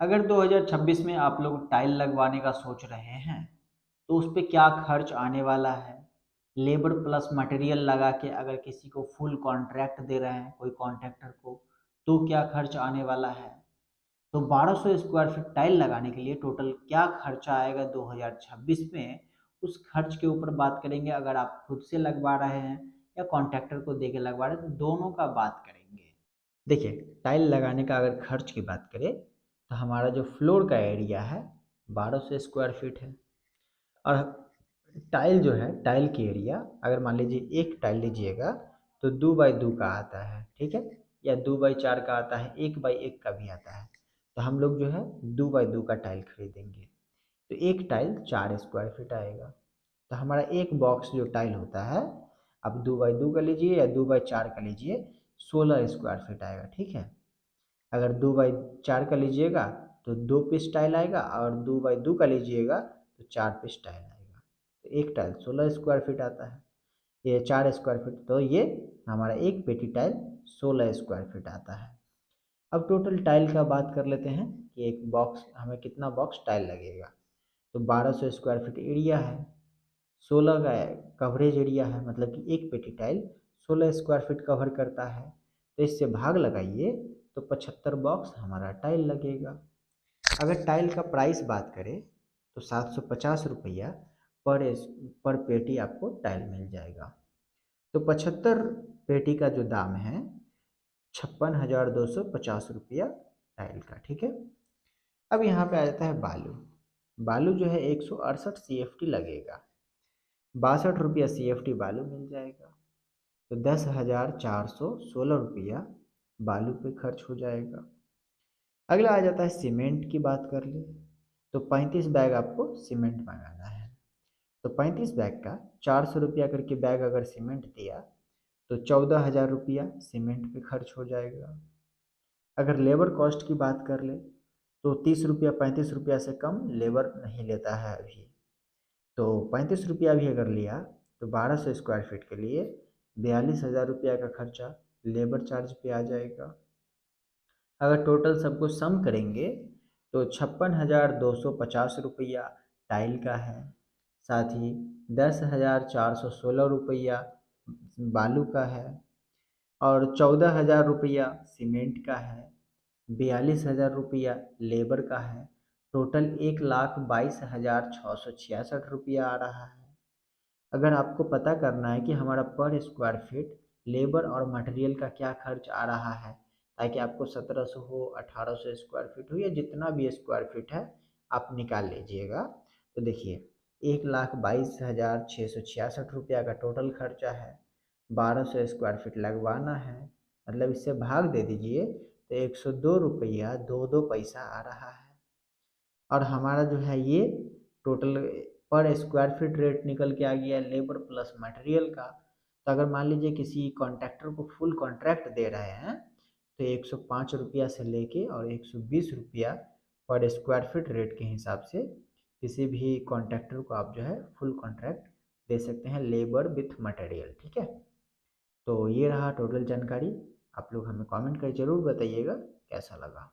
अगर 2026 में आप लोग टाइल लगवाने का सोच रहे हैं तो उस पे क्या खर्च आने वाला है, लेबर प्लस मटेरियल लगा के अगर किसी को फुल कॉन्ट्रैक्ट दे रहे हैं कोई कॉन्ट्रैक्टर को, तो क्या खर्च आने वाला है। तो 1200 स्क्वायर फीट टाइल लगाने के लिए टोटल क्या खर्चा आएगा 2026 में, उस खर्च के ऊपर बात करेंगे। अगर आप खुद से लगवा रहे हैं या कॉन्ट्रैक्टर को दे के लगवा रहे हैं तो दोनों का बात करेंगे। देखिए, टाइल लगाने का अगर खर्च की बात करें तो हमारा जो फ्लोर का एरिया है 1200 स्क्वायर फीट है। और टाइल जो है, टाइल की एरिया अगर मान लीजिए एक टाइल लीजिएगा तो 2x2 का आता है, ठीक है, या 2x4 का आता है, 1x1 का भी आता है। तो हम लोग जो है 2x2 का टाइल खरीदेंगे, तो एक टाइल 4 स्क्वायर फीट आएगा। तो हमारा एक बॉक्स जो टाइल होता है, आप 2x2 का लीजिए या 2x4 का लीजिए, 16 स्क्वायर फीट आएगा, ठीक है। अगर 2x4 का लीजिएगा तो 2 पीस टाइल आएगा, और 2x2 का लीजिएगा तो 4 पीस टाइल आएगा। तो एक टाइल 16 स्क्वायर फीट आता है, ये 4 स्क्वायर फीट, तो ये हमारा एक पेटी टाइल 16 स्क्वायर फीट आता है। अब टोटल टाइल का बात कर लेते हैं कि एक बॉक्स हमें कितना बॉक्स टाइल लगेगा। तो 1200 स्क्वायर फीट एरिया है, 16 का कवरेज एरिया है, मतलब कि एक पेटी टाइल 16 स्क्वायर फीट कवर करता है। तो इससे भाग लगाइए तो 75 बॉक्स हमारा टाइल लगेगा। अगर टाइल का प्राइस बात करें तो 750 रुपया पर पेटी आपको टाइल मिल जाएगा। तो 75 पेटी का जो दाम है 56,250 रुपया टाइल का, ठीक है। अब यहाँ पे आ जाता है बालू। बालू जो है 168 CFT लगेगा, 62 रुपया CFT बालू मिल जाएगा। तो 10,416 रुपया बालू पे खर्च हो जाएगा। अगला आ जाता है सीमेंट की बात कर ले, तो 35 बैग आपको सीमेंट मंगाना है। तो 35 बैग का 400 रुपया करके बैग अगर सीमेंट दिया तो 14,000 रुपया सीमेंट पे खर्च हो जाएगा। अगर लेबर कॉस्ट की बात कर ले तो 30 रुपया 35 रुपया से कम लेबर नहीं लेता है अभी। तो 35 रुपया भी अगर लिया तो 1200 स्क्वायर फीट के लिए 42,000 रुपया का खर्चा लेबर चार्ज पे आ जाएगा। अगर टोटल सबको सम करेंगे तो 56,250 रुपया टाइल का है, साथ ही 10,416 रुपया बालू का है, और 14,000 रुपया सीमेंट का है, 42,000 रुपया लेबर का है। टोटल 1,22,666 रुपया आ रहा है। अगर आपको पता करना है कि हमारा पर स्क्वायर फीट लेबर और मटेरियल का क्या खर्च आ रहा है, ताकि आपको 1700 हो, 1800 स्क्वायर फीट हो, या जितना भी स्क्वायर फीट है आप निकाल लीजिएगा। तो देखिए, 1,22,666 रुपया का टोटल खर्चा है, 1200 स्क्वायर फीट लगवाना है, मतलब इससे भाग दे दीजिए तो 102 रुपया 22 पैसा आ रहा है। और हमारा जो है ये टोटल पर स्क्वायर फीट रेट निकल के आ गया लेबर प्लस मटेरियल का। तो अगर मान लीजिए किसी कॉन्ट्रैक्टर को फुल कॉन्ट्रैक्ट दे रहे हैं तो 105 रुपया से लेके और 120 रुपया पर स्क्वायर फीट रेट के हिसाब से किसी भी कॉन्ट्रैक्टर को आप जो है फुल कॉन्ट्रैक्ट दे सकते हैं, लेबर विथ मटेरियल, ठीक है। तो ये रहा टोटल जानकारी। आप लोग हमें कमेंट कर जरूर बताइएगा कैसा लगा।